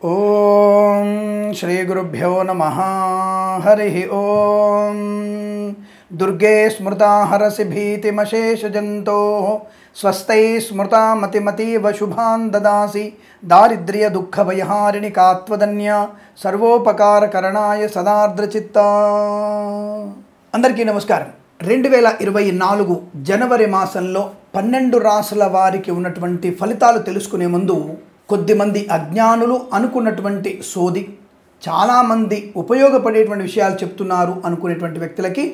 ఓం శ్రీ గురుభ్యో నమః. హరి ఓం. దుర్గే స్మృతా హరసి భీతిమశేషజంతో స్వస్థై స్మృతా మతిమతీవ శుభాన్ దదాసి దారిద్ర్య దుఃఖ భయహారిణి కాత్వదన్య సర్వోపకారకరణాయ సదార్ద్రచిత్త. అందరికీ నమస్కారం. 2024 జనవరి మాసంలో 12 రాసుల వారికి ఉన్నటువంటి ఫలితాలు తెలుసుకునే ముందు కొద్దిమంది అజ్ఞానులు అనుకున్నటువంటి సోది, చాలామంది ఉపయోగపడేటువంటి విషయాలు చెప్తున్నారు అనుకునేటువంటి వ్యక్తులకి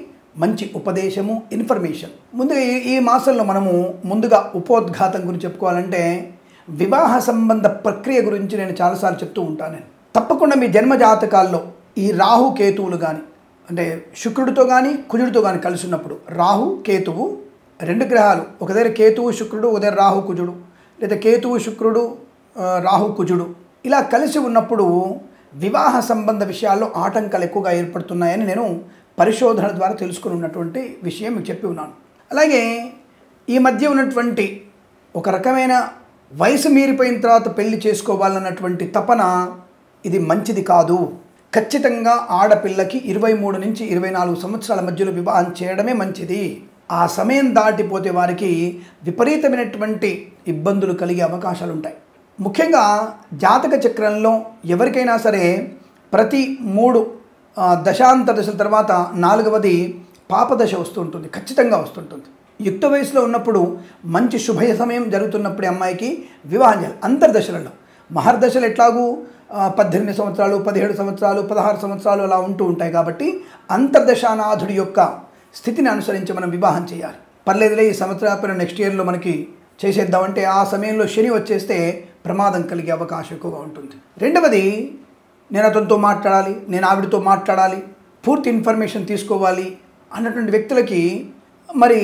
మంచి ఉపదేశము, ఇన్ఫర్మేషన్. ముందుగా ఈ మాసంలో మనము ముందుగా ఉపోద్ఘాతం గురించి చెప్పుకోవాలంటే వివాహ సంబంధ ప్రక్రియ గురించి నేను చాలాసార్లు చెప్తూ ఉంటాను. తప్పకుండా మీ జన్మ జాతకాల్లో ఈ రాహు కేతువులు కానీ, అంటే శుక్రుడితో కానీ కుజుడితో కానీ కలిసి ఉన్నప్పుడు, రాహు కేతువు 2 గ్రహాలు ఒక దగ్గర కేతువు శుక్రుడు, ఒక దగ్గర రాహు కుజుడు, లేదా కేతువు శుక్రుడు రాహు కుజుడు ఇలా కలిసి ఉన్నప్పుడు వివాహ సంబంధ విషయాల్లో ఆటంకాలు ఎక్కువగా ఏర్పడుతున్నాయని నేను పరిశోధన ద్వారా తెలుసుకుని ఉన్నటువంటి విషయం మీకు చెప్పి ఉన్నాను. అలాగే ఈ మధ్య ఉన్నటువంటి ఒక రకమైన వయసు మీరిపోయిన తర్వాత పెళ్లి చేసుకోవాలన్నటువంటి తపన, ఇది మంచిది కాదు. ఖచ్చితంగా ఆడపిల్లకి 23 నుంచి 24 సంవత్సరాల మధ్యలో వివాహం చేయడమే మంచిది. ఆ సమయం దాటిపోతే వారికి విపరీతమైనటువంటి ఇబ్బందులు కలిగే అవకాశాలు ఉంటాయి. ముఖ్యంగా జాతక చక్రంలో ఎవరికైనా సరే ప్రతి 3 దశాంత దశల తర్వాత 4వది పాపదశ వస్తుంటుంది, ఖచ్చితంగా వస్తుంటుంది. యుక్త వయసులో ఉన్నప్పుడు మంచి శుభ సమయం జరుగుతున్నప్పుడే అమ్మాయికి వివాహం చేయాలి. అంతర్దశలలో మహర్దశలు ఎట్లాగూ 18 సంవత్సరాలు, 17 సంవత్సరాలు, 16 సంవత్సరాలు అలా ఉంటూ ఉంటాయి. కాబట్టి అంతర్దశానాథుడి యొక్క స్థితిని అనుసరించి మనం వివాహం చేయాలి. పర్లేదులే ఈ సంవత్సరం నెక్స్ట్ ఇయర్లో మనకి చేసేద్దామంటే ఆ సమయంలో శని వచ్చేస్తే ప్రమాదం కలిగే అవకాశం ఎక్కువగా ఉంటుంది. రెండవది, నేను అతనితో మాట్లాడాలి, నేను ఆవిడతో మాట్లాడాలి, పూర్తి ఇన్ఫర్మేషన్ తీసుకోవాలి అన్నటువంటి వ్యక్తులకి మరి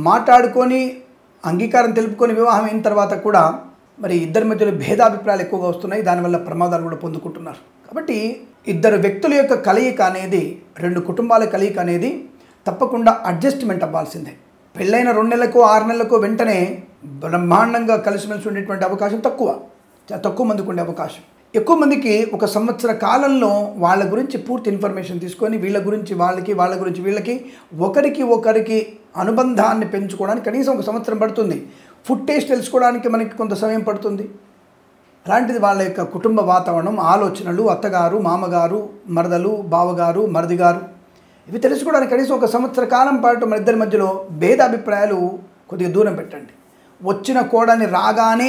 మాట్లాడుకొని అంగీకారం తెలుపుకొని వివాహం అయిన తర్వాత కూడా మరి ఇద్దరి మధ్యలో భేదాభిప్రాయాలు ఎక్కువగా వస్తున్నాయి. దానివల్ల ప్రమాదాలు కూడా పొందుకుంటున్నారు. కాబట్టి ఇద్దరు వ్యక్తుల యొక్క కలయిక అనేది, 2 కుటుంబాల కలయిక అనేది తప్పకుండా అడ్జస్ట్మెంట్ అవ్వాల్సిందే. పెళ్ళైన 2 నెలలకు 6 నెలలకు వెంటనే బ్రహ్మాండంగా కలిసిమెలిసి ఉండేటువంటి అవకాశం తక్కువ మందికి ఉండే అవకాశం. ఎక్కువ మందికి 1 సంవత్సర కాలంలో వాళ్ళ గురించి పూర్తి ఇన్ఫర్మేషన్ తీసుకొని వీళ్ళ గురించి వాళ్ళకి, వాళ్ళ గురించి వీళ్ళకి, ఒకరికి అనుబంధాన్ని పెంచుకోవడానికి కనీసం 1 సంవత్సరం పడుతుంది. ఫుడ్ టేస్ట్ తెలుసుకోవడానికి మనకి కొంత సమయం పడుతుంది. అలాంటిది వాళ్ళ యొక్క కుటుంబ వాతావరణం, ఆలోచనలు, అత్తగారు, మామగారు, మరదలు, బావగారు, మరిదిగారు, ఇవి తెలుసుకోవడానికి కనీసం 1 సంవత్సర కాలం పాటు మన ఇద్దరి మధ్యలో భేదాభిప్రాయాలు కొద్దిగా దూరం పెట్టండి. వచ్చిన కోడని రాగానే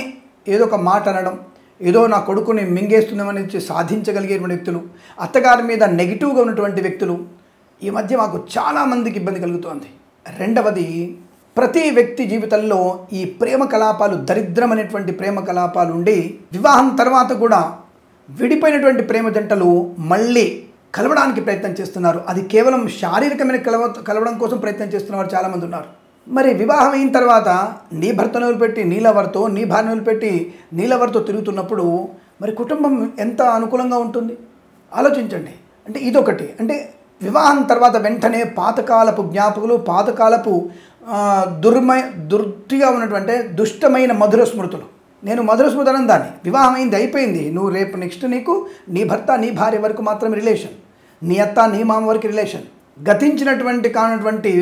ఏదో ఒక మాట అనడం, ఏదో నా కొడుకుని మింగేస్తున్నామని సాధించగలిగేటువంటి వ్యక్తులు, అత్తగారి మీద నెగిటివ్గా ఉన్నటువంటి వ్యక్తులు ఈ మధ్య మాకు చాలామందికి ఇబ్బంది కలుగుతోంది. రెండవది, ప్రతి వ్యక్తి జీవితంలో ఈ ప్రేమ కలాపాలు, దరిద్రమైనటువంటి ప్రేమ కలాపాలు ఉండి వివాహం తర్వాత కూడా విడిపోయినటువంటి ప్రేమ జంటలు మళ్ళీ కలవడానికి ప్రయత్నం చేస్తున్నారు. అది కేవలం శారీరకమైన కలవడం కోసం ప్రయత్నం చేస్తున్నవారు చాలామంది ఉన్నారు. మరి వివాహం అయిన తర్వాత నీ భర్తను వదిలిపెట్టి నీలవర్తో, నీ భార్యను వదిలిపెట్టి నీలవర్తో తిరుగుతున్నప్పుడు మరి కుటుంబం ఎంత అనుకూలంగా ఉంటుంది ఆలోచించండి. అంటే ఇదొకటి. అంటే వివాహం తర్వాత వెంటనే పాతకాలపు జ్ఞాపకులు, పాతకాలపు దుర్తిగా ఉన్నటువంటి దుష్టమైన మధుర స్మృతులు. నేను మధుర స్మృతి అనం దాన్ని. వివాహం అయింది, అయిపోయింది. నువ్వు రేపు నెక్స్ట్ నీకు నీ భర్త, నీ భార్య వరకు మాత్రమే రిలేషన్, నీ అత్త, నీ మామ వరకు రిలేషన్. గతించినటువంటి కానటువంటి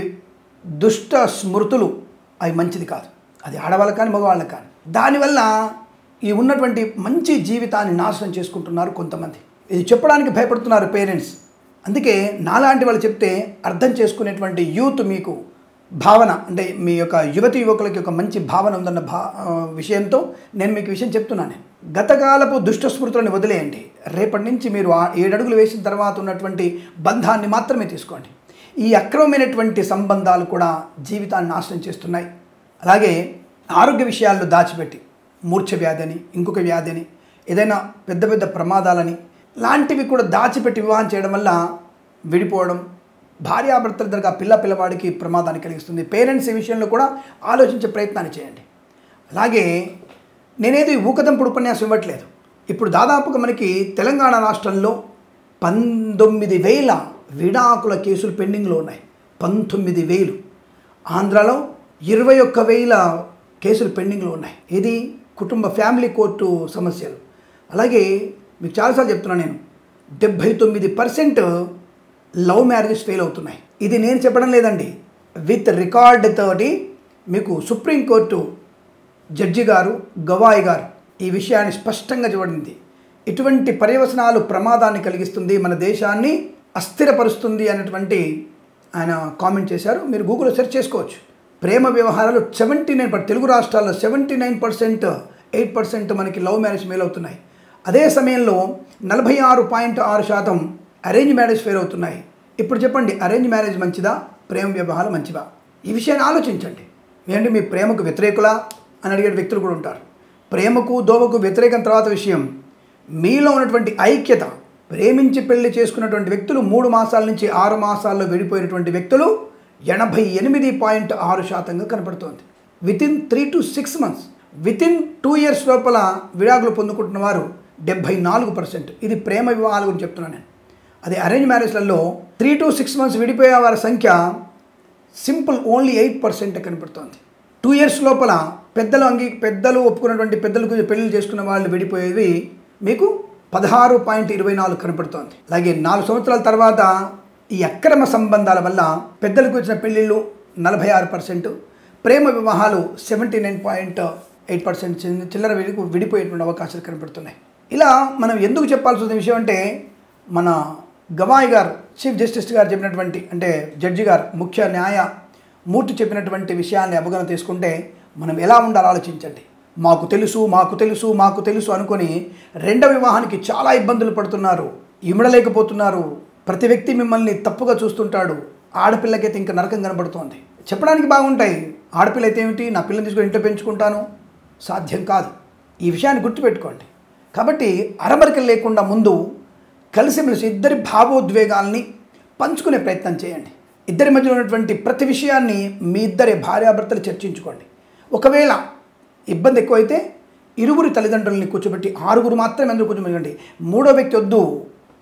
దుష్ట స్మృతులు అవి మంచిది కాదు. అది ఆడవాళ్ళకి కానీ మగవాళ్ళకి కానీ. దానివల్ల ఈ ఉన్నటువంటి మంచి జీవితాన్ని నాశనం చేసుకుంటున్నారు కొంతమంది. ఇది చెప్పడానికి భయపడుతున్నారు పేరెంట్స్. అందుకే నాలాంటి వాళ్ళు చెప్తే అర్థం చేసుకునేటువంటి యూత్ మీకు భావన, అంటే మీ యొక్క యువతి యువకులకి ఒక మంచి భావన ఉందన్న విషయంతో నేను మీకు విషయం చెప్తున్నాను. గతకాలపు దుష్ట స్మృతులను వదిలేయండి. రేపటి నుంచి మీరు 7 అడుగులు వేసిన తర్వాత ఉన్నటువంటి బంధాన్ని మాత్రమే తీసుకోండి. ఈ అక్రమమైనటువంటి సంబంధాలు కూడా జీవితాన్ని నాశనం చేస్తున్నాయి. అలాగే ఆరోగ్య విషయాల్లో దాచిపెట్టి మూర్ఛ వ్యాధి అని, ఇంకొక వ్యాధి అని, ఏదైనా పెద్ద పెద్ద ప్రమాదాలని లాంటివి కూడా దాచిపెట్టి వివాహం చేయడం వల్ల విడిపోవడం, భార్యాభర్తల దగ్గర పిల్లవాడికి ప్రమాదాన్ని కలిగిస్తుంది. పేరెంట్స్ ఈ విషయంలో కూడా ఆలోచించే ప్రయత్నాన్ని చేయండి. అలాగే నేనేది ఊకదంపుడు ఉపన్యాసం ఇవ్వట్లేదు. ఇప్పుడు దాదాపుగా మనకి తెలంగాణ రాష్ట్రంలో 19,000 విడాకుల కేసులు పెండింగ్లో ఉన్నాయి. 19,000. ఆంధ్రాలో 21,000 కేసులు పెండింగ్లో ఉన్నాయి. ఇది కుటుంబ ఫ్యామిలీ కోర్టు సమస్యలు. అలాగే మీకు చాలాసార్లు చెప్తున్నాను నేను, 79% లవ్ మ్యారేజెస్ ఫెయిల్ అవుతున్నాయి. ఇది నేను చెప్పడం లేదండి, విత్ రికార్డ్ తోటి మీకు సుప్రీంకోర్టు జడ్జి గారు, గవాయి గారు ఈ విషయాన్ని స్పష్టంగా చూడండి. ఇటువంటి పర్యవసనాలు ప్రమాదాన్ని కలిగిస్తుంది, మన దేశాన్ని అస్థిరపరుస్తుంది అనేటువంటి ఆయన కామెంట్ చేశారు. మీరు గూగుల్లో సెర్చ్ చేసుకోవచ్చు. ప్రేమ వ్యవహారాలు 79%, తెలుగు రాష్ట్రాల్లో 79%, 8% మనకి లవ్ మ్యారేజ్ ఫెయిల్ అవుతున్నాయి. అదే సమయంలో 46.6% అరేంజ్ మ్యారేజ్ ఫెయిల్ అవుతున్నాయి. ఇప్పుడు చెప్పండి, అరేంజ్ మ్యారేజ్ మంచిదా, ప్రేమ వ్యవహారం మంచిదా? ఈ విషయాన్ని ఆలోచించండి. ఏంటి మీ ప్రేమకు వ్యతిరేకులా అని అడిగే వ్యక్తులు కూడా ఉంటారు. ప్రేమకు దోమకు వ్యతిరేకం తర్వాత విషయం, మీలో ఉన్నటువంటి ఐక్యత, ప్రేమించి పెళ్లి చేసుకున్నటువంటి వ్యక్తులు 3 మాసాల నుంచి 6 మాసాల్లో విడిపోయినటువంటి వ్యక్తులు 88.6% కనపడుతోంది. Within 3 to 6 months, within 2 years లోపల విడాకులు పొందుకుంటున్న వారు 74%. ఇది ప్రేమ వివాహాల గురించి చెప్తున్నాను నేను. అదే అరేంజ్ మ్యారేజ్లలో 3 to 6 months విడిపోయే వారి సంఖ్య సింపుల్ ఓన్లీ 8% కనపడుతోంది. 2 years లోపల పెద్దలు ఒప్పుకున్నటువంటి పెద్దలకు పెళ్లి చేసుకున్న వాళ్ళు విడిపోయేవి మీకు 16.24 కనపడుతోంది. అలాగే 4 సంవత్సరాల తర్వాత ఈ అక్రమ సంబంధాల వల్ల పెద్దలకు వచ్చిన పెళ్ళిళ్ళు 46%, ప్రేమ వివాహాలు 79.8% చిల్లర విడిపోయేటువంటి అవకాశాలు కనపడుతున్నాయి. ఇలా మనం ఎందుకు చెప్పాల్సి వస్తున్న విషయం అంటే, మన గవాయి గారు, చీఫ్ జస్టిస్ గారు చెప్పినటువంటి, అంటే జడ్జి గారు, ముఖ్య న్యాయమూర్తి చెప్పినటువంటి విషయాన్ని అవగాహన తీసుకుంటే మనం ఎలా ఉండాలో ఆలోచించండి. మాకు తెలుసు అనుకొని రెండవ వివాహానికి చాలా ఇబ్బందులు పడుతున్నారు, ఇమడలేకపోతున్నారు. ప్రతి వ్యక్తి మిమ్మల్ని తప్పుగా చూస్తుంటాడు. ఆడపిల్లకైతే ఇంకా నరకం కనబడుతోంది. చెప్పడానికి బాగుంటాయి, ఆడపిల్ల అయితే ఏమిటి, నా పిల్లని తీసుకొని ఇంట్లో పెంచుకుంటాను, సాధ్యం కాదు. ఈ విషయాన్ని గుర్తుపెట్టుకోండి. కాబట్టి అరమరికలు లేకుండా ముందు కలిసిమెలిసి ఇద్దరి భావోద్వేగాల్ని పంచుకునే ప్రయత్నం చేయండి. ఇద్దరి మధ్యలో ఉన్నటువంటి ప్రతి విషయాన్ని మీ ఇద్దరి భార్యాభర్తలు చర్చించుకోండి. ఒకవేళ ఇబ్బంది ఎక్కువైతే ఇరువురి తల్లిదండ్రులని కూర్చోబెట్టి, 6 మాత్రమే ఎందుకు కూర్చోబెట్టండి, 3వ వ్యక్తి వద్దు.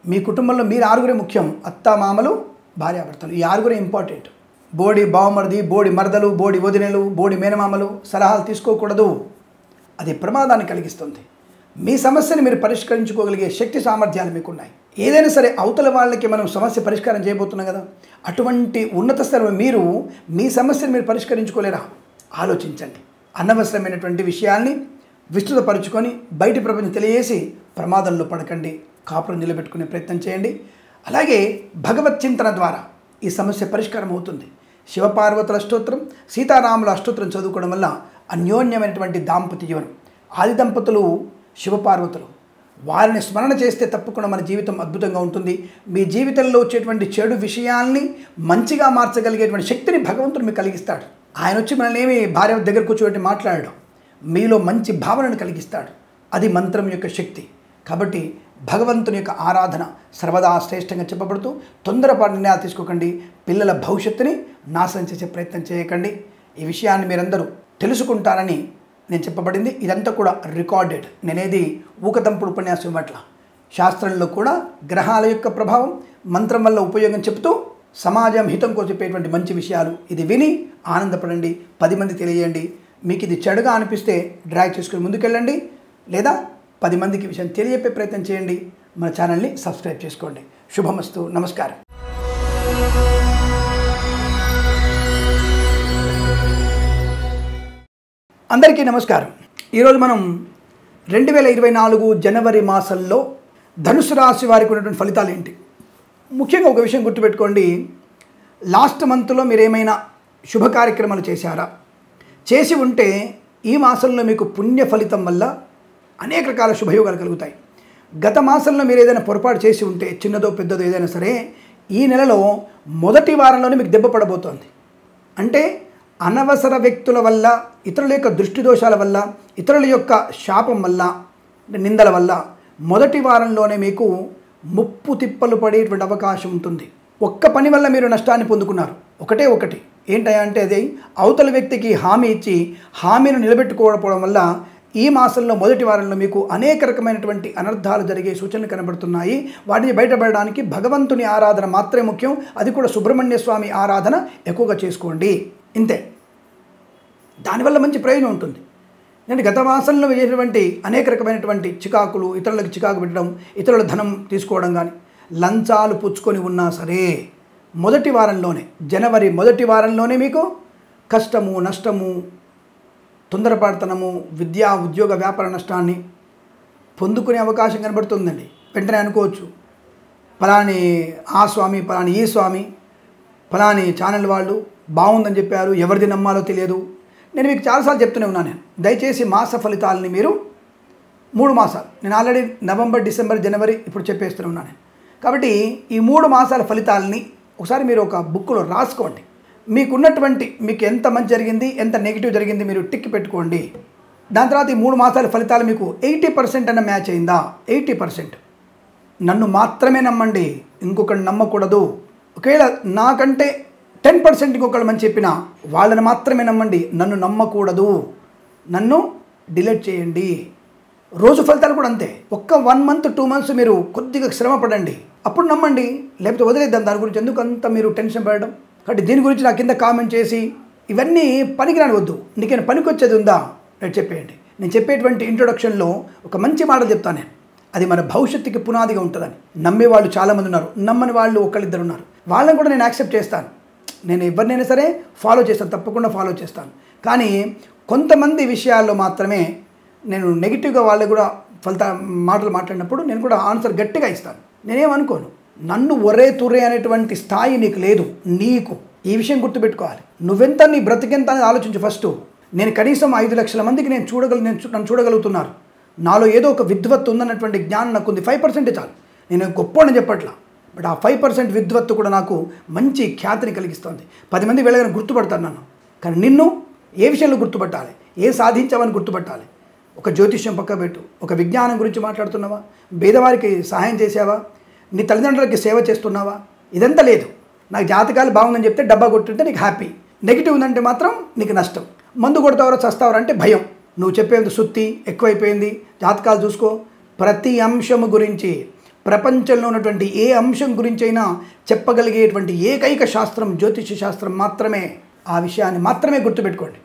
మీ కుటుంబంలో మీరు 6 ముఖ్యం, అత్త మామలు భార్యాభర్తలు, ఈ 6 ఇంపార్టెంట్. బోడి బావమరిది, బోడి మరదలు, బోడి వదినలు, బోడి మేనమామలు సలహాలు తీసుకోకూడదు. అది ప్రమాదాన్ని కలిగిస్తుంది. మీ సమస్యని మీరు పరిష్కరించుకోగలిగే శక్తి సామర్థ్యాలు మీకున్నాయి. ఏదైనా సరే అవతల వాళ్ళకి మనం సమస్య పరిష్కారం చేయబోతున్నాం కదా, అటువంటి ఉన్నత స్థాయిలో మీరు మీ సమస్యను మీరు పరిష్కరించుకోలేరా? ఆలోచించండి. అనవసరమైనటువంటి విషయాల్ని విస్తృతపరుచుకొని బయటి ప్రపంచం తెలియజేసి ప్రమాదంలో పడకండి. కాపురం నిలబెట్టుకునే ప్రయత్నం చేయండి. అలాగే భగవత్ చింతన ద్వారా ఈ సమస్య పరిష్కారం అవుతుంది. శివపార్వతుల అష్టోత్తరం, సీతారాముల అష్టోత్తరం చదువుకోవడం వల్ల అన్యోన్యమైనటువంటి దాంపత్య జీవనం. ఆది దంపతులు శివపార్వతులు, వారిని స్మరణ చేస్తే తప్పకుండా మన జీవితం అద్భుతంగా ఉంటుంది. మీ జీవితంలో వచ్చేటువంటి చెడు విషయాల్ని మంచిగా మార్చగలిగేటువంటి శక్తిని భగవంతుడు మీకు కలిగిస్తాడు. ఆయన వచ్చి మనల్ని ఏమి భార్య దగ్గర కూర్చోబెట్టి మాట్లాడడం, మీలో మంచి భావనను కలిగిస్తాడు. అది మంత్రం యొక్క శక్తి. కాబట్టి భగవంతుని యొక్క ఆరాధన సర్వదా శ్రేష్టంగా చెప్పబడుతూ తొందరపాటు నిర్ణయాలు తీసుకోకండి. పిల్లల భవిష్యత్తుని నాశనం చేసే ప్రయత్నం చేయకండి. ఈ విషయాన్ని మీరందరూ తెలుసుకుంటారని నేను చెప్పబడింది. ఇదంతా కూడా రికార్డెడ్. నేనేది ఊకదంపుడు ఉపన్యాసం ఇవ్వట్ల. శాస్త్రంలో కూడా గ్రహాల యొక్క ప్రభావం, మంత్రం వల్ల ఉపయోగం చెప్తూ సమాజం హితం కోసం చెప్పేటువంటి మంచి విషయాలు. ఇది విని ఆనందపడండి, 10 మంది తెలియజేయండి. మీకు ఇది చెడుగా అనిపిస్తే డ్రాగ్ చేసుకుని ముందుకెళ్ళండి, లేదా 10 మందికి విషయం తెలియజెప్పే ప్రయత్నం చేయండి. మన ఛానల్ని సబ్స్క్రైబ్ చేసుకోండి. శుభమస్తు. నమస్కారం. అందరికీ నమస్కారం. ఈరోజు మనం 2024 జనవరి మాసంలో ధనుసు రాశి వారికి ఉన్నటువంటి ఫలితాలు ఏంటి? ముఖ్యంగా ఒక విషయం గుర్తుపెట్టుకోండి. లాస్ట్ మంత్లో మీరు ఏమైనా శుభ కార్యక్రమాలు చేశారా? చేసి ఉంటే ఈ మాసంలో మీకు పుణ్య ఫలితం వల్ల అనేక రకాల శుభయోగాలు కలుగుతాయి. గత మాసంలో మీరు ఏదైనా పొరపాటు చేసి ఉంటే, చిన్నదో పెద్దదో ఏదైనా సరే, ఈ నెలలో మొదటి వారంలోనే మీకు దెబ్బ పడబోతోంది. అంటే అనవసర వ్యక్తుల వల్ల, ఇతరుల యొక్క దృష్టి దోషాల వల్ల, ఇతరుల యొక్క శాపం వల్ల, నిందల వల్ల మొదటి వారంలోనే మీకు ముప్పు తిప్పలు పడేటువంటి అవకాశం ఉంటుంది. ఒక్క పని వల్ల మీరు నష్టాన్ని పొందుకున్నారు. ఒకటి ఏంటంటే అది అవతల వ్యక్తికి హామీ ఇచ్చి హామీని నిలబెట్టుకోకపోవడం వల్ల ఈ మాసంలో మొదటి వారంలో మీకు అనేక రకమైనటువంటి అనర్థాలు జరిగే సూచనలు కనబడుతున్నాయి. వాటిని బయటపడడానికి భగవంతుని ఆరాధన మాత్రమే ముఖ్యం. అది కూడా సుబ్రహ్మణ్య స్వామి ఆరాధన ఎక్కువగా చేసుకోండి. ఇంతే. దానివల్ల మంచి ప్రయోజనం ఉంటుంది. నేను గత మాసంలో చేసినటువంటి అనేక రకమైనటువంటి చికాకులు, ఇతరులకు చికాకు పెట్టడం, ఇతరుల ధనం తీసుకోవడం కానీ, లంచాలు పుచ్చుకొని ఉన్నా సరే మొదటి వారంలోనే, జనవరి మొదటి వారంలోనే మీకు కష్టము, నష్టము, తొందరపాటుతనము, విద్యా ఉద్యోగ వ్యాపార నష్టాన్ని పొందుకునే అవకాశం కనబడుతుందండి. వెంటనే అనుకోవచ్చు, ఫలాని ఆ స్వామి, ఫలాని ఈ స్వామి, ఫలాని ఛానల్ వాళ్ళు బాగుందని చెప్పారు, ఎవరిది నమ్మాలో తెలియదు. నేను మీకు చాలాసార్లు చెప్తూనే ఉన్నాను. నేను దయచేసి మాస ఫలితాలని మీరు 3 మాసాలు, నేను ఆల్రెడీ నవంబర్, డిసెంబర్, జనవరి ఇప్పుడు చెప్పేస్తూనే ఉన్నాను. కాబట్టి ఈ 3 మాసాల ఫలితాలని ఒకసారి మీరు ఒక బుక్లో రాసుకోండి. మీకున్నటువంటి, మీకు ఎంత మంచి జరిగింది, ఎంత నెగిటివ్ జరిగింది మీరు టిక్ పెట్టుకోండి. దాని తర్వాత ఈ 3 మాసాల ఫలితాలు మీకు 80% అన్న మ్యాచ్ అయిందా? 80%. నన్ను మాత్రమే నమ్మండి, ఇంకొకరిని నమ్మకూడదు. ఒకవేళ నాకంటే 10% ఇంకొకళ్ళు మంచి చెప్పినా వాళ్ళని మాత్రమే నమ్మండి, నన్ను నమ్మకూడదు. నన్ను డిలీట్ చేయండి. రోజు ఫలితాలు కూడా అంతే. ఒక్క 1 మంత్ 2 మంత్స్ మీరు కొద్దిగా శ్రమ పడండి, అప్పుడు నమ్మండి. లేకపోతే వదిలేద్దాం. దాని గురించి ఎందుకు అంత మీరు టెన్షన్ పడడం? కాబట్టి దీని గురించి నా కింద కామెంట్ చేసి ఇవన్నీ పనికిరాని వద్దు. నీకేమైనా పనికొచ్చేది ఉందా నేను చెప్పేయండి. నేను చెప్పేటువంటి ఇంట్రొడక్షన్లో ఒక మంచి మాట చెప్తాను నేను. అది మన భవిష్యత్తుకి పునాదిగా ఉంటుందని. నమ్మేవాళ్ళు చాలామంది ఉన్నారు, నమ్మని వాళ్ళు ఒకళ్ళిద్దరు ఉన్నారు. వాళ్ళని కూడా నేను యాక్సెప్ట్ చేస్తాను. నేను ఎవరినైనా సరే ఫాలో చేస్తాను, తప్పకుండా ఫాలో చేస్తాను. కానీ కొంతమంది విషయాల్లో మాత్రమే నేను నెగిటివ్గా వాళ్ళకు కూడా మాటలు మాట్లాడినప్పుడు నేను కూడా ఆన్సర్ గట్టిగా ఇస్తాను. నేనేమనుకోను. నన్ను ఒరే తుర్రే అనేటువంటి స్థాయి నీకు లేదు. నీకు ఈ విషయం గుర్తుపెట్టుకోవాలి. నువ్వెంత, నీ బ్రతికెంత అనేది ఆలోచించు ఫస్ట్. నేను కనీసం 5 లక్షల మందికి నన్ను చూడగలుగుతున్నారు. నాలో ఏదో ఒక విద్వత్తు ఉందన్నటువంటి జ్ఞానం నాకు ఉంది. 5% చాలు. నేను గొప్పని చెప్పట్లా, బట్ ఆ 5% విద్వత్తు కూడా నాకు మంచి ఖ్యాతిని కలిగిస్తుంది. 10 మంది వెళ్ళగానే గుర్తుపడతాను నన్ను. కానీ నిన్ను ఏ విషయంలో గుర్తుపట్టాలి, ఏ సాధించావని గుర్తుపట్టాలి. ఒక జ్యోతిష్యం పక్క పెట్టు, ఒక విజ్ఞానం గురించి మాట్లాడుతున్నావా, పేదవారికి సహాయం చేసావా, నీ తల్లిదండ్రులకి సేవ చేస్తున్నావా, ఇదంతా లేదు. నాకు జాతకాలు బాగుందని చెప్తే డబ్బా కొట్టుంటే నీకు హ్యాపీ, నెగిటివ్ ఉందంటే మాత్రం నీకు నష్టం. మందు కొడతావరా, చస్తావరా అంటే భయం. నువ్వు చెప్పేంత సుత్తి ఎక్కువైపోయింది. జాతకాలు చూసుకో. ప్రతి అంశము గురించి, ప్రపంచంలో ఉన్నటువంటి ఏ అంశం గురించి అయినా చెప్పగలిగేటువంటి ఏకైక శాస్త్రం జ్యోతిష శాస్త్రం మాత్రమే. ఆ విషయాన్ని మాత్రమే గుర్తుపెట్టుకోండి.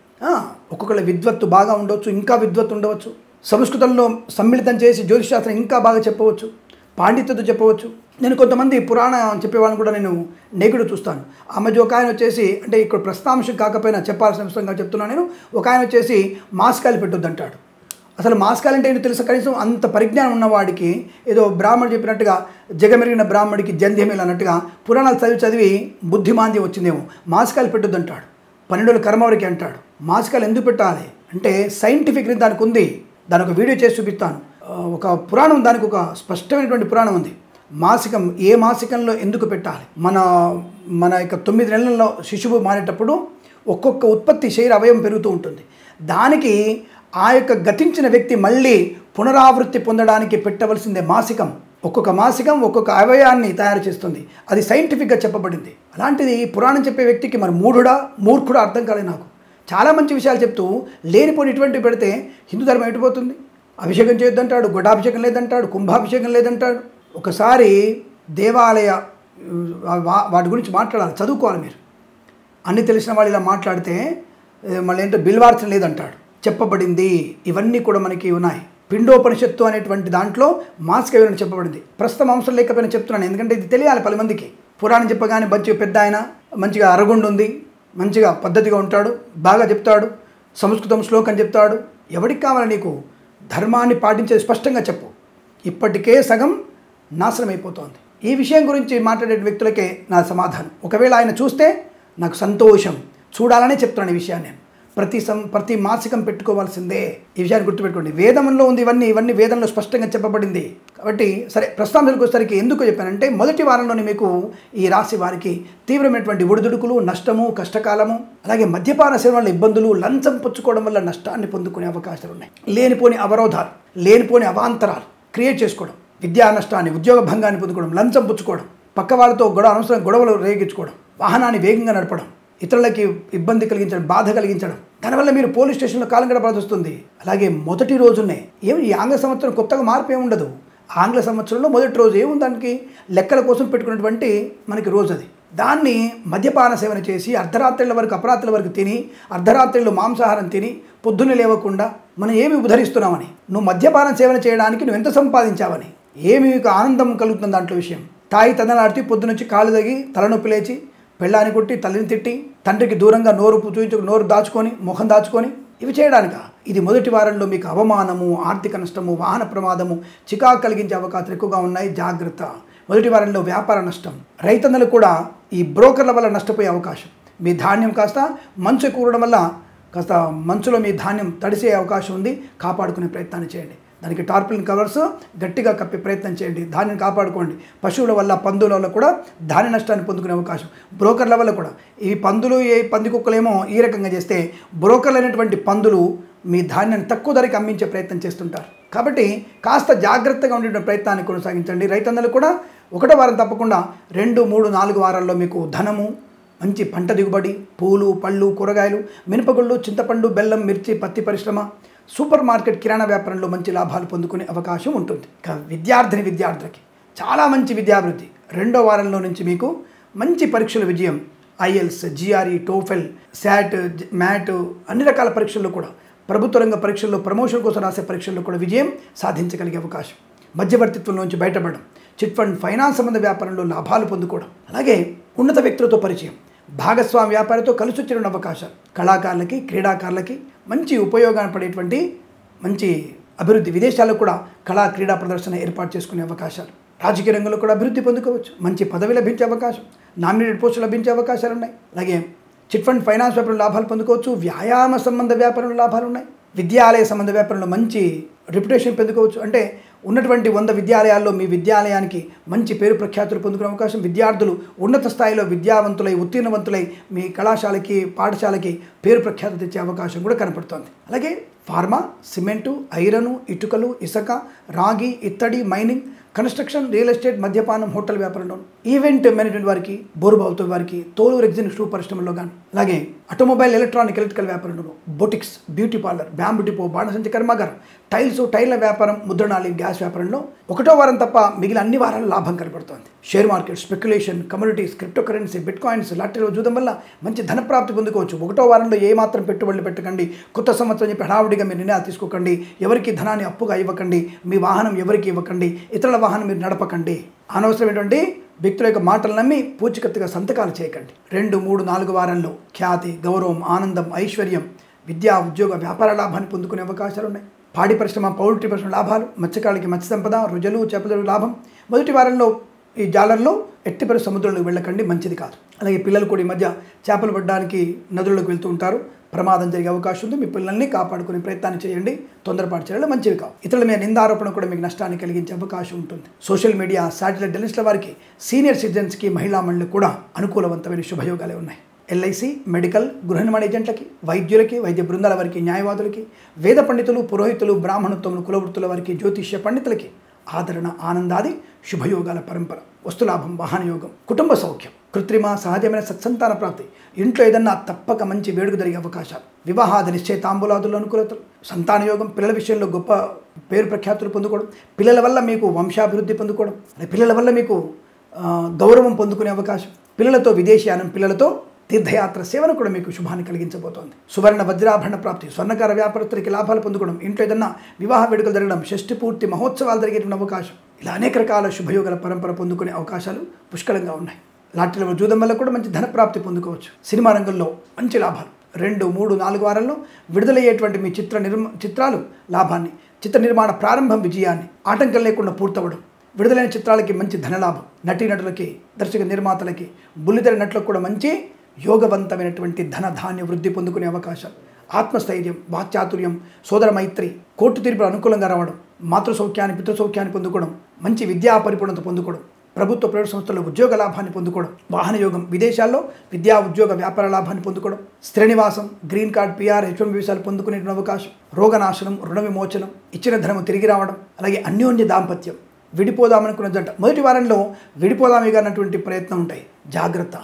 ఒక్కొక్కళ్ళ విద్వత్తు బాగా ఉండవచ్చు, ఇంకా విద్వత్తు ఉండవచ్చు. సంస్కృతంలో సమ్మిళితం చేసి జ్యోతిష శాస్త్రం ఇంకా బాగా చెప్పవచ్చు, పాండిత్యతో చెప్పవచ్చు. నేను కొంతమంది పురాణ చెప్పేవాళ్ళని కూడా నేను నెగిటివ్ చూస్తాను. ఆ మధ్య ఒక ఆయన వచ్చేసి, అంటే ఇక్కడ ప్రస్తాంశం కాకపోయినా చెప్పాల్సిన అంశంగా చెప్తున్నాను నేను. ఒక ఆయన వచ్చేసి మాస్కాయలు పెట్టొద్దు అంటాడు. అసలు మాస్కాయలు అంటే ఏంటో తెలుసు? కనీసం అంత పరిజ్ఞానం ఉన్నవాడికి ఏదో బ్రాహ్మణుడు చెప్పినట్టుగా జగమెరిగిన బ్రాహ్మడికి జంధ్యమేలు అన్నట్టుగా పురాణాలు చదివి బుద్ధిమాంద్యం వచ్చిందేమో. మాస్కాయలు పెట్టొద్దు అంటాడు. 12 కర్మవరికి అంటాడు. మాస్కాయలు ఎందుకు పెట్టాలి అంటే సైంటిఫిక్ రీతి దానికి ఉంది. దానికి ఒక వీడియో చేసి చూపిస్తాను. ఒక పురాణం, దానికి ఒక స్పష్టమైనటువంటి పురాణం ఉంది. మాసికం, ఏ మాసికంలో ఎందుకు పెట్టాలి. మన యొక్క 9 నెలల్లో శిశువు మారేటప్పుడు ఒక్కొక్క ఉత్పత్తి శరీర అవయవం పెరుగుతూ ఉంటుంది. దానికి ఆ యొక్క గతించిన వ్యక్తి మళ్ళీ పునరావృత్తి పొందడానికి పెట్టవలసిందే మాసికం. ఒక్కొక్క మాసికం ఒక్కొక్క అవయవాన్ని తయారు చేస్తుంది. అది సైంటిఫిక్గా చెప్పబడింది. అలాంటిది పురాణం చెప్పే వ్యక్తికి మరి మూర్ఖుడా అర్థం కాలేదు నాకు. చాలా మంచి విషయాలు చెప్తూ లేనిపోని ఇటువంటివి పెడితే హిందూ ధర్మం ఎటుపోతుంది? అభిషేకం చేయొద్దంటాడు, గొడ్డాభిషేకం లేదంటాడు, కుంభాభిషేకం లేదంటాడు. ఒకసారి దేవాలయ వాటి గురించి మాట్లాడాలి, చదువుకోవాలి మీరు. అన్నీ తెలిసిన వాళ్ళు ఇలా మాట్లాడితే మళ్ళీ ఏంటో బిల్వార్చన లేదంటాడు. చెప్పబడింది. ఇవన్నీ కూడా మనకి ఉన్నాయి. పిండోపనిషత్తు అనేటువంటి దాంట్లో మాసిక వివరణ చెప్పబడింది. ప్రస్తుతం అవసరం లేకపోయినా చెప్తున్నాను, ఎందుకంటే ఇది తెలియాలి 10 మందికి. పురాణం చెప్పగానే మంచిగా పెద్ద ఆయన, మంచిగా అరగుండు ఉంది, మంచిగా పద్ధతిగా ఉంటాడు, బాగా చెప్తాడు, సంస్కృతం శ్లోకం చెప్తాడు. ఎవరికి కావాలి నీకు? ధర్మాన్ని పాటించేది స్పష్టంగా చెప్పు. ఇప్పటికే సగం నాశనం అయిపోతుంది. ఈ విషయం గురించి మాట్లాడే వ్యక్తులకే నా సమాధానం. ఒకవేళ ఆయన చూస్తే నాకు సంతోషం. చూడాలనే చెప్తున్నాను ఈ విషయాన్ని. నేను ప్రతి మాసికం పెట్టుకోవాల్సిందే. ఈ విషయాన్ని గుర్తుపెట్టుకోండి. వేదంలో ఉంది ఇవన్నీ వేదంలో స్పష్టంగా చెప్పబడింది. కాబట్టి సరే, ప్రస్తావనకు వచ్చేసరికి ఎందుకు చెప్పానంటే మొదటి వారంలోనే మీకు ఈ రాశి వారికి తీవ్రమైనటువంటి ఒడిదుడుకులు, నష్టము, కష్టకాలము, అలాగే మద్యపాన సేవన వల్ల ఇబ్బందులు, లంచం పుచ్చుకోవడం వల్ల నష్టాన్ని పొందుకునే అవకాశాలు ఉన్నాయి. లేనిపోని అవరోధాలు, లేనిపోని అవాంతరాలు క్రియేట్ చేసుకోవడం, విద్యా నష్టాన్ని, ఉద్యోగ భంగాన్ని పొందుకోవడం, లంచం పుచ్చుకోవడం, పక్క వాళ్ళతో అనవసరం గొడవలు రేగించుకోవడం, వాహనాన్ని వేగంగా నడపడం, ఇతరులకి ఇబ్బంది కలిగించడం, బాధ కలిగించడం, దానివల్ల మీరు పోలీస్ స్టేషన్లో కాలం గడపాల్సి వస్తుంది. అలాగే మొదటి రోజునే ఈ ఆంగ్ల సంవత్సరం కొత్తగా మార్పు ఏమి ఉండదు. ఆంగ్ల సంవత్సరంలో మొదటి రోజు ఏముంది, దానికి లెక్కల కోసం పెట్టుకున్నటువంటి మనకి రోజు అది. దాన్ని మద్యపాన సేవన చేసి అర్ధరాత్రుల వరకు అపరాత్రుల వరకు తిని అర్ధరాత్రులు మాంసాహారం తిని పొద్దున్నే లేవకుండా మనం ఏమి ఉద్ధరిస్తున్నామని, నువ్వు మద్యపాన సేవన చేయడానికి నువ్వు ఎంత సంపాదించావని, ఏమి మీకు ఆనందం కలుగుతుంది దాంట్లో విషయం. తాయి తదనాడితే పొద్దునుంచి కాళ్ళు తగి తలనొప్పి లేచి పెళ్ళాన్ని కొట్టి తల్లిని తిట్టి తండ్రికి దూరంగా నోరు చూయించు నోరు దాచుకొని ముఖం దాచుకొని ఇవి చేయడానిక? ఇది మొదటి వారంలో మీకు అవమానము, ఆర్థిక నష్టము, వాహన ప్రమాదము, చికాకు కలిగించే అవకాశాలు ఎక్కువగా ఉన్నాయి. జాగ్రత్త. మొదటి వారంలో వ్యాపార నష్టం, రైతన్నలు కూడా ఈ బ్రోకర్ల వల్ల నష్టపోయే అవకాశం. మీ ధాన్యం కాస్త మంచు కూరడం వల్ల కాస్త మంచులో మీ ధాన్యం తడిసే అవకాశం ఉంది. కాపాడుకునే ప్రయత్నాన్ని చేయండి. దానికి టార్పిలిన్ కవర్స్ గట్టిగా కప్పే ప్రయత్నం చేయండి. ధాన్యం కాపాడుకోండి. పశువుల వల్ల పందుల వల్ల కూడా ధాన్య నష్టాన్ని పొందుకునే అవకాశం, బ్రోకర్ల వల్ల కూడా. ఈ పందులు పంది కుక్కలేమో ఈ రకంగా చేస్తే, బ్రోకర్లు అయినటువంటి పందులు మీ ధాన్యాన్ని తక్కువ ధరకి అమ్మించే ప్రయత్నం చేస్తుంటారు. కాబట్టి కాస్త జాగ్రత్తగా ఉండే ప్రయత్నాన్ని కొనసాగించండి. రైతన్నలు కూడా ఒకటో వారం తప్పకుండా 2, 3, 4 వారాల్లో మీకు ధనము, మంచి పంట దిగుబడి, పూలు, పళ్ళు, కూరగాయలు, మినపగుళ్ళు, చింతపండు, బెల్లం, మిర్చి, పత్తి పరిశ్రమ, సూపర్ మార్కెట్, కిరాణా వ్యాపారంలో మంచి లాభాలు పొందుకునే అవకాశం ఉంటుంది. విద్యార్థులకి చాలా మంచి విద్యాభివృద్ధి. 2వ వారంలో నుంచి మీకు మంచి పరీక్షల విజయం, IELTS, GRE, TOEFL, SAT, MAT అన్ని రకాల పరీక్షల్లో కూడా, ప్రభుత్వ రంగ పరీక్షల్లో ప్రమోషన్ కోసం రాసే పరీక్షల్లో కూడా విజయం సాధించగలిగే అవకాశం. మధ్యవర్తిత్వం నుంచి బయటపడడం, చిట్ ఫండ్, ఫైనాన్స్ సంబంధ వ్యాపారంలో లాభాలు పొందుకోవడం, అలాగే ఉన్నత వ్యక్తులతో పరిచయం, భాగస్వామి వ్యాపారంతో కలిసి వచ్చిన అవకాశాలు, కళాకారులకి, క్రీడాకారులకి మంచి ఉపయోగాన్ని పడేటువంటి మంచి అభివృద్ధి. విదేశాల్లో కూడా కళా క్రీడా ప్రదర్శన ఏర్పాటు చేసుకునే అవకాశాలు. రాజకీయ రంగంలో కూడా అభివృద్ధి పొందుకోవచ్చు. మంచి పదవి లభించే అవకాశం, నామినేటెడ్ పోస్టులు లభించే అవకాశాలు ఉన్నాయి. అలాగే చిట్ ఫండ్, ఫైనాన్స్ వ్యాపారంలో లాభాలు పొందుకోవచ్చు. వ్యాయామ సంబంధ వ్యాపారంలో లాభాలు ఉన్నాయి. విద్యాలయ సంబంధ వ్యాపారంలో మంచి రెప్యుటేషన్ పొందుకోవచ్చు. అంటే ఉన్నటువంటి 100 విద్యాలయాల్లో మీ విద్యాలయానికి మంచి పేరు ప్రఖ్యాతులు పొందుకునే అవకాశం. విద్యార్థులు ఉన్నత స్థాయిలో విద్యావంతులై, ఉత్తీర్ణవంతులై మీ కళాశాలకి, పాఠశాలకి పేరు ప్రఖ్యాతి తెచ్చే అవకాశం కూడా కనపడుతోంది. అలాగే ఫార్మా, సిమెంటు, ఐరను, ఇటుకలు, ఇసుక, రాగి, ఇత్తడి, మైనింగ్, కన్స్ట్రక్షన్, రియల్ ఎస్టేట్, మద్యపానం, హోటల్ వ్యాపారంలో, ఈవెంట్ మేనేజ్మెంట్ వారికి, బోరుబావుతో వారికి, తోలు రెగ్జిన్ షూ పరిశ్రమలో కానీ, అలాగే ఆటోమొబైల్, ఎలక్ట్రికల్ వ్యాపారంలో, boutiques, beauty parlour, bamboo depot, బాణసంచి కర్మాగారం, టైల్స్, టైర్ల వ్యాపారం, ముద్రణాలు, గ్యాస్ వ్యాపారంలో 1వ వారం తప్ప మిగిలిన అన్ని వారాలు లాభం కనపడుతోంది. Share market, speculation, commodities, crypto currency, bitcoins, లాటరీలో చూడడం వల్ల మంచి ధనప్రాప్తి పొందుకోవచ్చు. 1వ వారంలో ఏమాత్రం పెట్టుబడులు పెట్టకండి. కొత్త సంవత్సరం చెప్పి హడావుడిగా మీరు నిర్ణయాలు తీసుకోకండి. ఎవరికి ధనాన్ని అప్పుగా ఇవ్వకండి. మీ వాహనం ఎవరికి ఇవ్వకండి. ఇతరుల వాహనం మీరు నడపకండి. అనవసరమైనటువంటి వ్యక్తుల యొక్క మాటలు నమ్మి పూచికత్తుగా సంతకాలు చేయకండి. 2, 3, 4 వారాల్లో ఖ్యాతి, గౌరవం, ఆనందం, ఐశ్వర్యం, విద్యా, ఉద్యోగ, వ్యాపార లాభాన్ని పొందుకునే అవకాశాలు ఉన్నాయి. పాడి పరిశ్రమ, పౌల్ట్రీ పరిశ్రమ లాభాలు, మత్స్యకారులకి మత్స్య సంపద, రుజలు, చేపల లాభం. మొదటి వారంలో ఈ జాలర్లో ఎట్టి పరిస్థితి సముద్రంలోకి వెళ్ళకండి, మంచిది కాదు. అలాగే పిల్లలు కూడా ఈ మధ్య చేపలు పడడానికి నదుల్లోకి వెళ్తూ ఉంటారు. ప్రమాదం జరిగే అవకాశం ఉంది. మీ పిల్లల్ని కాపాడుకునే ప్రయత్నాన్ని చేయండి. తొందరపాటు చర్యలు మంచివి కావు. ఇతరుల మీద నిందారోపణ కూడా మీకు నష్టాన్ని కలిగించే అవకాశం ఉంటుంది. సోషల్ మీడియా, శాటిలైట్ జర్నలిస్టుల వారికి, సీనియర్ సిటిజన్స్కి, మహిళా మండలికి కూడా అనుకూలవంతమైన శుభయోగాలే ఉన్నాయి. ఎల్ఐసి, మెడికల్, గృహ నిర్మాణ ఏజెంట్లకి, వైద్యులకి, వైద్య బృందాల వారికి, న్యాయవాదులకి, వేద పండితులు, పురోహితులు, బ్రాహ్మణత్వములు, కులవృత్తుల వారికి, జ్యోతిష్య పండితులకి ఆదరణ, ఆనందాది శుభయోగాల పరంపర. వస్తులాభం, వాహనయోగం, కుటుంబ సౌఖ్యం, కృత్రిమ, సహజమైన సత్సంతాన ప్రాప్తి, ఇంట్లో ఏదన్నా తప్పక మంచి వేడుక జరిగే అవకాశాలు, వివాహాది నిశ్చయ తాంబూలాదుల అనుకూలతలు, సంతానయోగం, పిల్లల విషయంలో గొప్ప పేరు ప్రఖ్యాతులు పొందుకోవడం, పిల్లల వల్ల మీకు వంశాభివృద్ధి పొందుకోవడం, పిల్లల వల్ల మీకు గౌరవం పొందుకునే అవకాశం, పిల్లలతో విదేశీయానం, పిల్లలతో తీర్థయాత్ర సేవను కూడా మీకు శుభాన్ని కలిగించబోతోంది. సువర్ణ వజ్రాభరణ ప్రాప్తి, స్వర్ణకార వ్యాపారస్తులకి లాభాలు పొందుకోవడం, ఇంట్లో ఏదన్నా వివాహ వేడుకలు జరగడం, షష్ఠి పూర్తి మహోత్సవాలు జరిగేటువంటి అవకాశం, ఇలా అనేక రకాల శుభయోగాల పరంపర పొందుకునే అవకాశాలు పుష్కలంగా ఉన్నాయి. లాటరీలో చూడడం వల్ల కూడా మంచి ధనప్రాప్తి పొందుకోవచ్చు. సినిమా రంగంలో మంచి లాభాలు. 2, 3, 4 వారాల్లో విడుదలయ్యేటువంటి మీ చిత్రాలు లాభాన్ని, చిత్ర నిర్మాణ ప్రారంభం విజయాన్ని, ఆటంకం లేకుండా పూర్తవడం, విడుదలైన చిత్రాలకి మంచి ధనలాభం, నటీనటులకి, దర్శక నిర్మాతలకి, బుల్లితెర నటులకు కూడా మంచి యోగవంతమైనటువంటి ధనధాన్య వృద్ధి పొందుకునే అవకాశాలు, ఆత్మస్థైర్యం, వాక్చాతుర్యం, సోదర మైత్రి, కోర్టు తీర్పులు అనుకూలంగా రావడం, మాతృసౌఖ్యాన్ని, పితృసౌఖ్యాన్ని పొందుకోవడం, మంచి విద్యా పరిపూర్ణత పొందుకోవడం, ప్రభుత్వ ప్రైవేట్ సంస్థల్లో ఉద్యోగ లాభాన్ని పొందుకోవడం, వాహనయోగం, విదేశాల్లో విద్యా, ఉద్యోగ, వ్యాపార లాభాన్ని పొందుకోవడం, శ్రేణివాసం, గ్రీన్ కార్డ్, పిఆర్, H1B వీసాలు పొందుకునే అవకాశం, రోగనాశనం, రుణ విమోచనం, ఇచ్చిన ధనము తిరిగి రావడం, అలాగే అన్యోన్య దాంపత్యం, విడిపోదామనుకున్న జంట మొదటి వారంలో విడిపోదామిగా అన్నటువంటి ప్రయత్నం ఉంటాయి. జాగ్రత్త.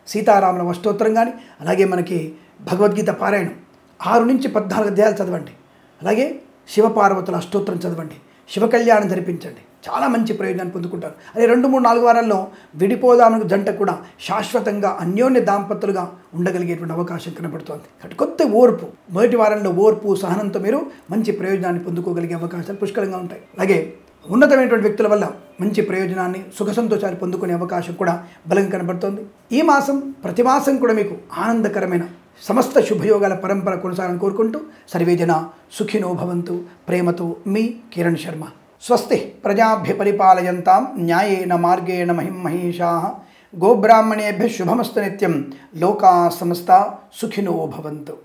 సీతారాముల అష్టోత్తరం కానీ, అలాగే మనకి భగవద్గీత పారాయణం 6 నుంచి 14 అధ్యాయాలు చదవండి. అలాగే శివపార్వతుల అష్టోత్తరం చదవండి. శివకళ్యాణం జరిపించండి, చాలా మంచి ప్రయోజనాన్ని పొందుకుంటారు. అదే 2, 3, 4 వారాల్లో విడిపోదామని జంట కూడా శాశ్వతంగా అన్యోన్య దాంపత్యులుగా ఉండగలిగేటువంటి అవకాశం కనబడుతోంది. కాబట్టి కొత్త ఓర్పు, మొదటి వారంలో ఓర్పు సహనంతో మీరు మంచి ప్రయోజనాన్ని పొందుకోగలిగే అవకాశాలు పుష్కలంగా ఉంటాయి. అలాగే ఉన్నతమైనటువంటి వ్యక్తుల వల్ల మంచి ప్రయోజనాన్ని, సుఖ సంతోషాలు పొందుకునే అవకాశం కూడా బలంగా కనబడుతోంది. ఈ మాసం ప్రతి మాసం కూడా మీకు ఆనందకరమైన సమస్త శుభయోగాల పరంపర కొనసాగాలని కోరుకుంటూ సర్వేజన సుఖినో భవంతు. ప్రేమతో మీ కిరణ్ శర్మ. స్వస్తి ప్రజాభ్య పరిపాలయంతాం న్యాయేన మార్గేణ మహిం మహేషాః. గోబ్రాహ్మణేభ్యః శుభమస్తు నిత్యం. లోకా సమస్తా సుఖినో భవంతు.